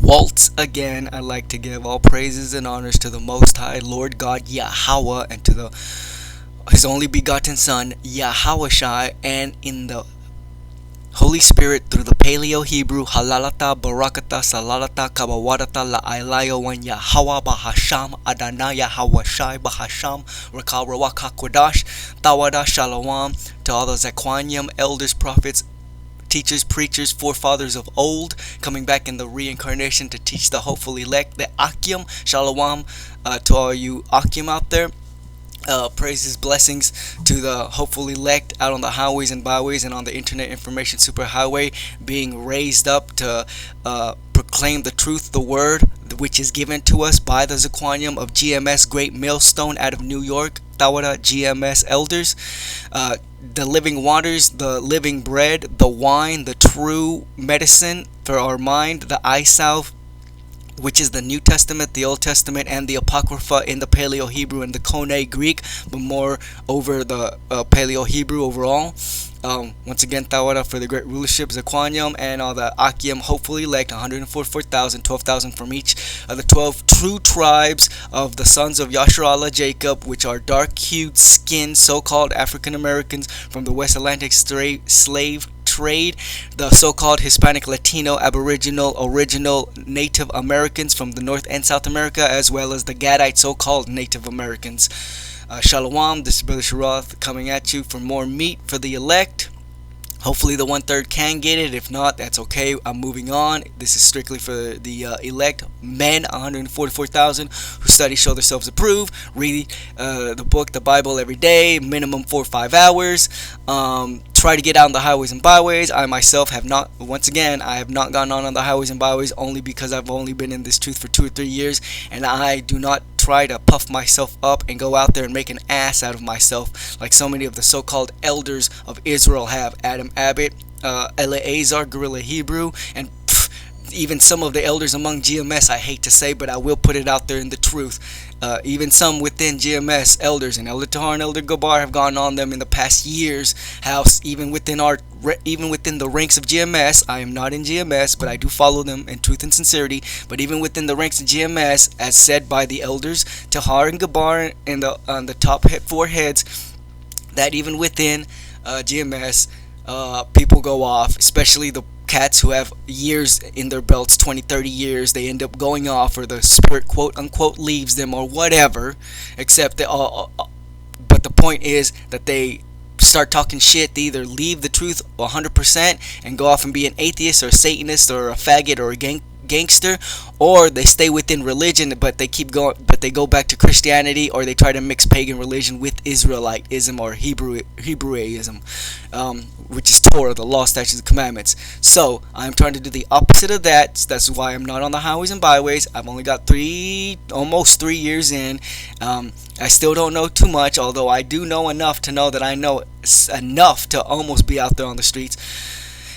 Once again, I'd like to give all praises and honors to the Most High Lord God YaHaWaH and to His only begotten Son YaHaWaH, and in the Holy Spirit through the Paleo Hebrew Halalata Barakata Salalata Kabawadata La Ilayo Wan YaHaWaH Bahasham Adonai YaHaWaH Bahasham Rakal Rawak HaKodash Tawada Shalom to all the Zequanium elders, prophets, teachers, preachers, forefathers of old, coming back in the reincarnation to teach the hopeful elect, the Akim. Shalom to all you Akim out there. Praises, blessings to the hopeful elect out on the highways and byways and on the internet information superhighway, being raised up to proclaim the truth, the word, which is given to us by the Zequanium of GMS Great Millstone out of New York, Tawada GMS elders. The living waters, the living bread, the wine, the true medicine for our mind, the eye salve, which is the New Testament, the Old Testament, and the Apocrypha in the Paleo Hebrew and the Koine Greek, but more over the Paleo Hebrew overall. Once again, Tawara for the great rulership, Zequanium, and all the Akim, hopefully elect 144,000, 12,000 from each of the 12 true tribes of the sons of AhLa Jacob, which are dark-hued skinned so-called African Americans from the West Atlantic slave trade, the so-called Hispanic, Latino, Aboriginal, original Native Americans from the North and South America, as well as the Gadite so-called Native Americans. Shalom, this is Brother Sharath coming at you for more meat for the elect. Hopefully the 1/3 can get it. If not, that's okay. I'm moving on. This is strictly for the elect men, 144,000 who study, show themselves approved, read the book, the Bible every day, minimum 4 or 5 hours. Try to get out on the highways and byways. I myself have not, once again, I have not gone on the highways and byways only because I've only been in this truth for 2 or 3 years, and I do not try to puff myself up and go out there and make an ass out of myself like so many of the so-called elders of Israel have. Adam Abbott, Eleazar, Guerrilla Hebrew, and even some of the elders among GMS, I hate to say, but I will put it out there in the truth. Even some within GMS elders, and Elder Tahar and Elder Gabar have gone on them in the past years. How even within the ranks of GMS, I am not in GMS, but I do follow them in truth and sincerity. But even within the ranks of GMS, as said by the elders Tahar and Gabar and on the top 4 heads, that even within GMS, people go off, especially the cats who have years in their belts, 20, 30 years, they end up going off, or the spirit quote unquote leaves them, or whatever, except they all, but the point is that they start talking shit. They either leave the truth 100% and go off and be an atheist or a Satanist or a faggot or a gangster, or they stay within religion but they keep going, but they go back to Christianity, or they try to mix pagan religion with Israelitism or Hebraism, which is Torah, the law, statutes, and commandments. So I'm trying to do the opposite of that. So that's why I'm not on the highways and byways. I've only got almost 3 years in. I still don't know too much, although I do know enough to know that I know enough to almost be out there on the streets.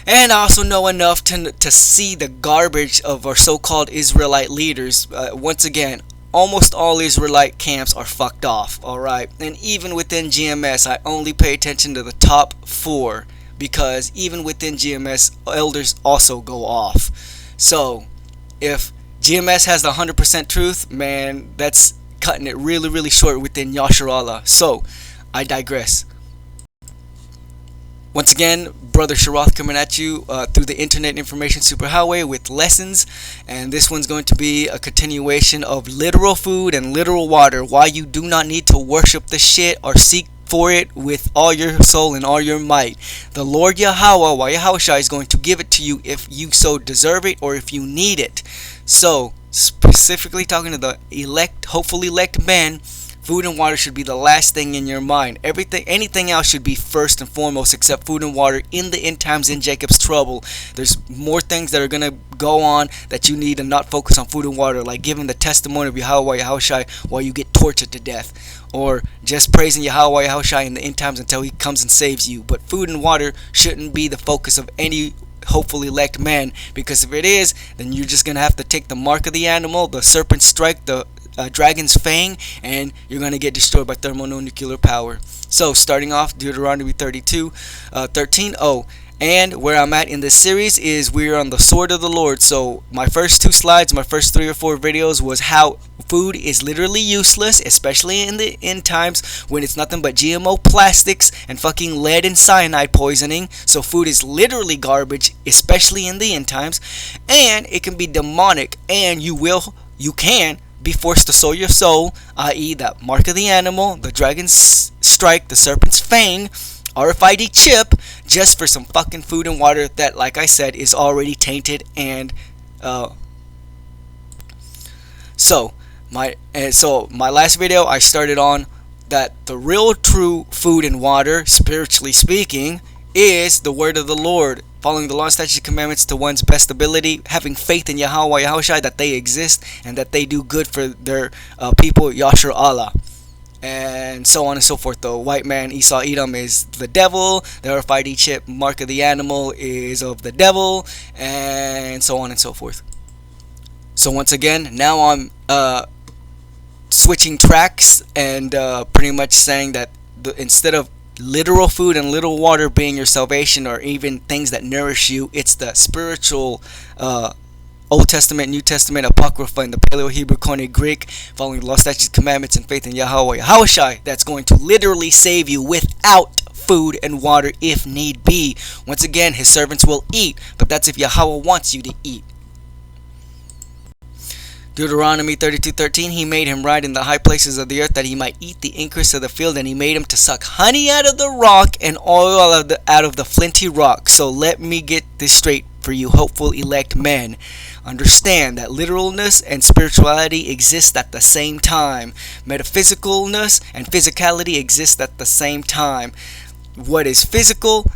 And I also know enough to see the garbage of our so-called Israelite leaders. Once again, almost all Israelite camps are fucked off, alright? And even within GMS, I only pay attention to the top 4, because even within GMS, elders also go off. So, if GMS has the 100% truth, man, that's cutting it really, really short within YaHaWaH. So, I digress. Once again, Brother Sharath coming at you through the Internet Information Superhighway with lessons, and this one's going to be a continuation of literal food and literal water, why you do not need to worship the shit or seek for it with all your soul and all your might. The Lord YaHaWaH, YaHaWaH, is going to give it to you if you so deserve it or if you need it. So, specifically talking to the elect, hopeful elect men, food and water should be the last thing in your mind. Anything else should be first and foremost, except food and water in the end times, in Jacob's trouble. There's more things that are going to go on that you need to not focus on food and water, like giving the testimony of YaHaWaH, YaHaWaH, while you get tortured to death, or just praising YaHaWaH, YaHaWaH in the end times until he comes and saves you. But food and water shouldn't be the focus of any hopeful elect man, because if it is, then you're just going to have to take the mark of the animal, the serpent strike, the dragon's fang, and you're going to get destroyed by thermonuclear power. So starting off, Deuteronomy 32:13. And where I'm at in this series is we're on the sword of the Lord. So my first two slides, my first 3 or 4 videos was how food is literally useless, especially in the end times when it's nothing but GMO plastics and fucking lead and cyanide poisoning. So food is literally garbage, especially in the end times. And it can be demonic, and you can be forced to sow your soul, i.e. the mark of the animal, the dragon's strike, the serpent's fang, RFID chip, just for some fucking food and water that, like I said, is already tainted. And so my last video I started on that the real true food and water, spiritually speaking, is the word of the Lord, following the law, statutes, commandments to one's best ability, having faith in YaHaWaH, YaHaWaH, that they exist and that they do good for their people, AhLa, and so on and so forth. The white man, Esau, Edom, is the devil. The RFID chip, mark of the animal, is of the devil, and so on and so forth. So once again, now I'm switching tracks and pretty much saying that instead of literal food and little water being your salvation, or even things that nourish you, it's the spiritual Old Testament, New Testament, Apocrypha, and the Paleo Hebrew, Koine Greek, following the law, statutes, commandments, and faith in YaHaWaH, YaHaWaH, that's going to literally save you without food and water if need be. Once again, his servants will eat, but that's if YaHaWaH wants you to eat. Deuteronomy 32:13, he made him ride in the high places of the earth that he might eat the increase of the field, and he made him to suck honey out of the rock and oil out of the flinty rock. So let me get this straight for you hopeful elect men. Understand that literalness and spirituality exist at the same time. Metaphysicalness and physicality exist at the same time. What is physical,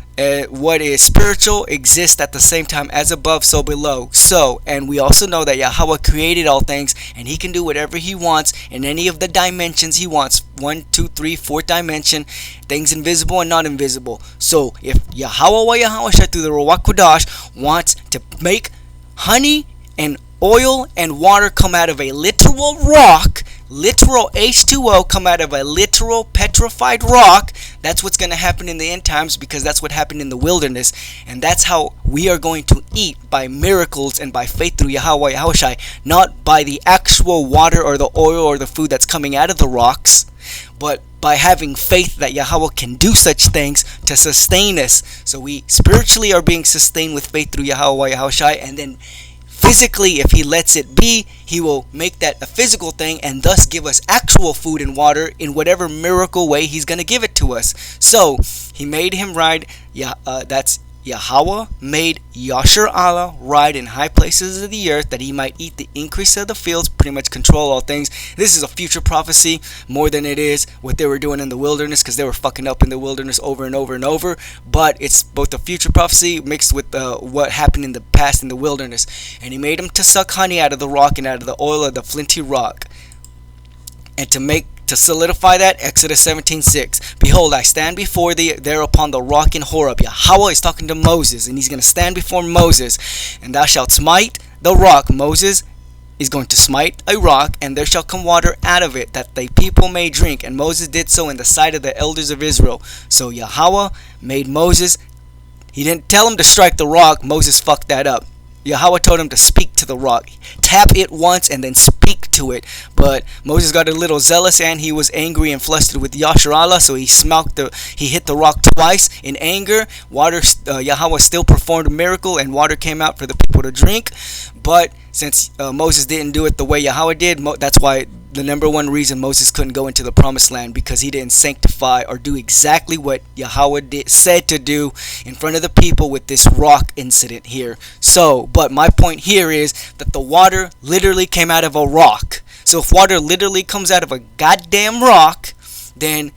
what is spiritual exists at the same time, as above, so below. So, and we also know that YaHaWaH created all things, and he can do whatever he wants in any of the dimensions he wants. 1, 2, 3, 4 dimension, things invisible and not invisible. So, if YaHaWaH, YaHaWaH through the Ruach Kodash wants to make honey and oil and water come out of a literal rock, literal H2O come out of a literal petrified rock, that's what's going to happen in the end times, because that's what happened in the wilderness. And that's how we are going to eat, by miracles and by faith through YaHaWaH, YaHaWaH, not by the actual water or the oil or the food that's coming out of the rocks, but by having faith that YaHaWaH can do such things to sustain us. So we spiritually are being sustained with faith through YaHaWaH, YaHaWaH, and then physically, if he lets it be, he will make that a physical thing and thus give us actual food and water in whatever miracle way he's going to give it to us. So he made him ride, that's YaHaWaH made YaHaWaH ride in high places of the earth that he might eat the increase of the fields, pretty much control all things. This is a future prophecy more than it is what they were doing in the wilderness, because they were fucking up in the wilderness over and over and over. But it's both a future prophecy mixed with what happened in the past in the wilderness. And he made him to suck honey out of the rock and out of the oil of the flinty rock. And to solidify that, Exodus 17:6. Behold, I stand before thee there upon the rock in Horeb. YaHaWaH is talking to Moses, and he's going to stand before Moses. And thou shalt smite the rock. Moses is going to smite a rock, and there shall come water out of it, that the people may drink. And Moses did so in the sight of the elders of Israel. So YaHaWaH made Moses. He didn't tell him to strike the rock. Moses fucked that up. YaHaWaH told him to speak to the rock. Tap it once and then speak to it. But Moses got a little zealous, and he was angry and flustered with YaHaWaH, so he hit the rock twice in anger. YaHaWaH still performed a miracle, and water came out for the people to drink. But since Moses didn't do it the way YaHaWaH did, that's why the number one reason Moses couldn't go into the promised land, because he didn't sanctify or do exactly what YaHaWaH said to do in front of the people with this rock incident here. So, but my point here is that the water literally came out of a rock. So if water literally comes out of a goddamn rock, then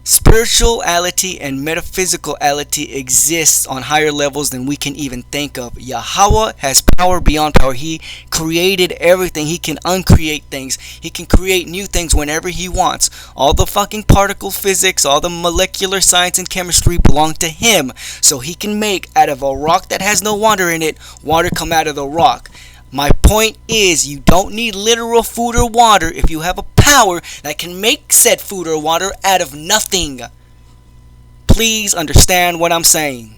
spirituality and metaphysicality exists on higher levels than we can even think of. YaHaWaH has power beyond power. He created everything. He can uncreate things. He can create new things whenever he wants. All the fucking particle physics, all the molecular science and chemistry belong to him. So he can make out of a rock that has no water in it, water come out of the rock. My point is, you don't need literal food or water if you have a power that can make said food or water out of nothing. Please understand what I'm saying.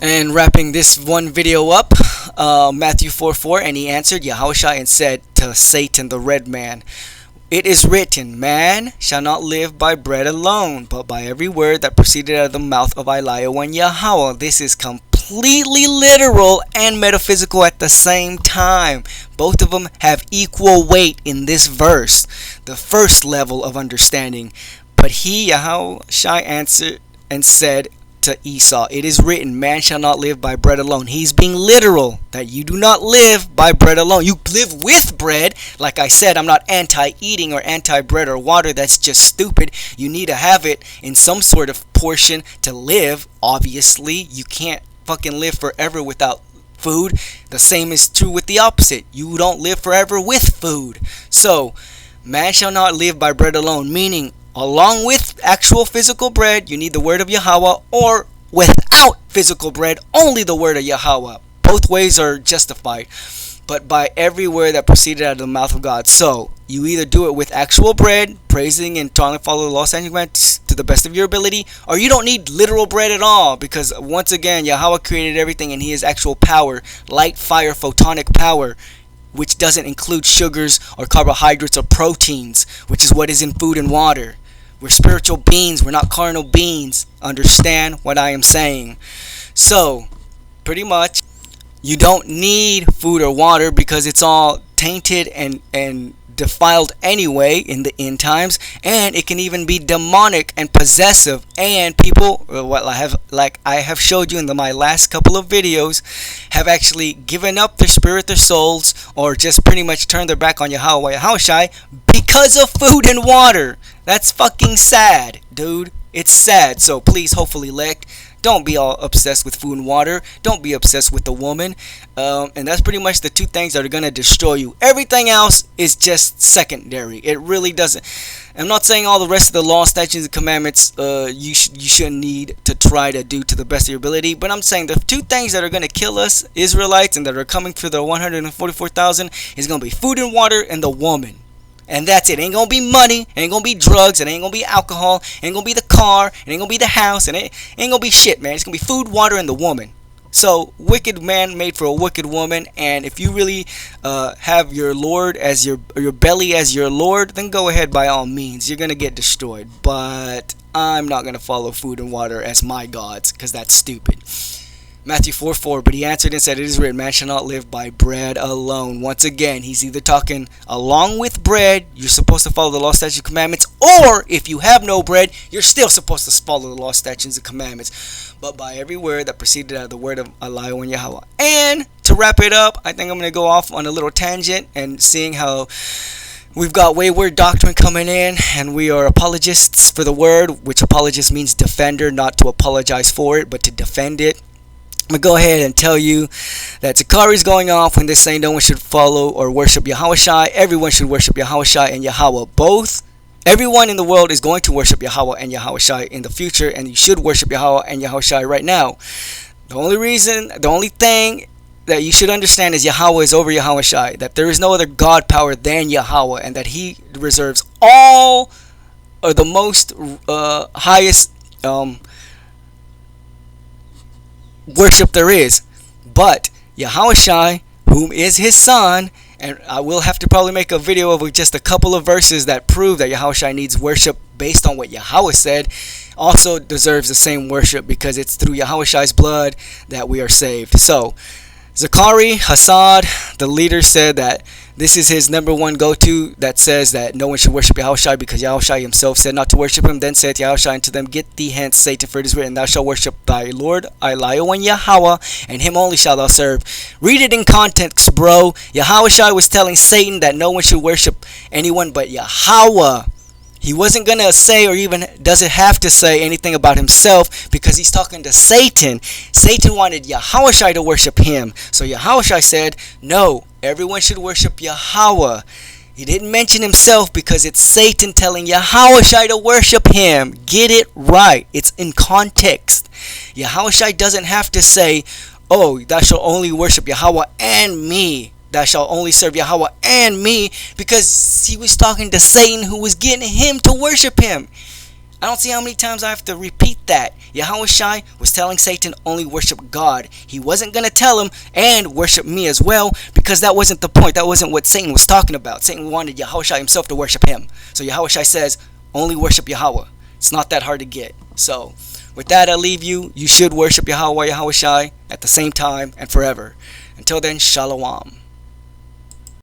And wrapping this one video up, Matthew 4:4, and he answered YaHaWaH and said to Satan the red man, "It is written, man shall not live by bread alone, but by every word that proceeded out of the mouth of AhLa YaHaWaH." This is completely literal and metaphysical at the same time. Both of them have equal weight in this verse, the first level of understanding. But he, YaHaWaH, answered and said to Esau, "It is written, man shall not live by bread alone." He's being literal, that you do not live by bread alone. You live with bread. Like I said, I'm not anti-eating or anti-bread or water. That's just stupid. You need to have it in some sort of portion to live. Obviously, you can't fucking live forever without food. The same is true with the opposite. You don't live forever with food. So, man shall not live by bread alone, meaning along with actual physical bread, you need the word of YaHaWaH, or without physical bread, only the word of YaHaWaH. Both ways are justified, but by every word that proceeded out of the mouth of God. So, you either do it with actual bread, praising and trying to follow the law, statutes, commandments to the best of your ability, or you don't need literal bread at all, because once again, YaHaWaH created everything and He is actual power, light, fire, photonic power, which doesn't include sugars or carbohydrates or proteins, which is what is in food and water. We're spiritual beings. We're not carnal beings. Understand what I am saying. So, pretty much, you don't need food or water because it's all tainted and defiled anyway in the end times, and it can even be demonic and possessive. And people, what I have showed you in my last couple of videos, have actually given up their spirit, their souls, or just pretty much turned their back on YaHaWaH because of food and water. That's fucking sad, dude. It's sad. So please, hopefully, elect, don't be all obsessed with food and water. Don't be obsessed with the woman. And that's pretty much the two things that are going to destroy you. Everything else is just secondary. It really doesn't. I'm not saying all the rest of the law, statutes, and commandments you shouldn't need to try to do to the best of your ability. But I'm saying the two things that are going to kill us, Israelites, and that are coming for the 144,000 is going to be food and water and the woman. And that's it. It ain't gonna be money. It ain't gonna be drugs. It ain't gonna be alcohol. It ain't gonna be the car. It ain't gonna be the house. And it ain't gonna be shit, man. It's gonna be food, water, and the woman. So, wicked man made for a wicked woman. And if you really have your Lord as your belly as your Lord, then go ahead by all means. You're gonna get destroyed. But I'm not gonna follow food and water as my gods, because that's stupid. Matthew 4:4, but he answered and said, "It is written, man shall not live by bread alone." Once again, he's either talking along with bread, you're supposed to follow the law, statutes, and commandments, or if you have no bread, you're still supposed to follow the law, statutes, and commandments. But by every word that proceeded out of the word of AhLa YaHaWaH. And to wrap it up, I think I'm going to go off on a little tangent and seeing how we've got wayward doctrine coming in, and we are apologists for the word, which apologist means defender, not to apologize for it, but to defend it. I'm going to go ahead and tell you that Takari is going off when they say no one should follow or worship YaHaWaH. Everyone should worship YaHaWaH and YaHaWaH both. Everyone in the world is going to worship YaHaWaH and YaHaWaH in the future, and you should worship YaHaWaH and YaHaWaH right now. The only thing that you should understand is YaHaWaH is over YaHaWaH, that there is no other God power than YaHaWaH, and that He reserves all or the most highest worship there is. But YaHaWaH, whom is His Son, and I will have to probably make a video of just a couple of verses that prove that YaHaWaH needs worship based on what YaHaWaH said, also deserves the same worship, because it's through YaHaWaH's blood that we are saved. So Zakari Hassad, the leader, said that this is his number one go-to, that says that no one should worship YaHaWaH because YaHaWaH himself said not to worship him. Then saith YaHaWaH unto them, "Get thee hence, Satan, for it is written, thou shalt worship thy Lord, AhLa YaHaWaH, and him only shalt thou serve." Read it in context, bro. YaHaWaH was telling Satan that no one should worship anyone but YaHaWaH. He wasn't going to say, or even doesn't have to say, anything about himself, because he's talking to Satan. Satan wanted YaHaWaH to worship him. So YaHaWaH said, no, everyone should worship YaHaWaH. He didn't mention himself because it's Satan telling YaHaWaH to worship him. Get it right. It's in context. YaHaWaH doesn't have to say, oh, thou shalt only worship YaHaWaH and me. Thou shalt only serve YaHaWaH and me, because he was talking to Satan, who was getting him to worship him. I don't see how many times I have to repeat that. YaHaWaH was telling Satan only worship God. He wasn't going to tell him and worship me as well, because that wasn't the point. That wasn't what Satan was talking about. Satan wanted YaHaWaH himself to worship him. So YaHaWaH says only worship Yahweh. It's not that hard to get. So with that, I leave you. You should worship YaHaWaH, YaHaWaH at the same time and forever. Until then, Shalom.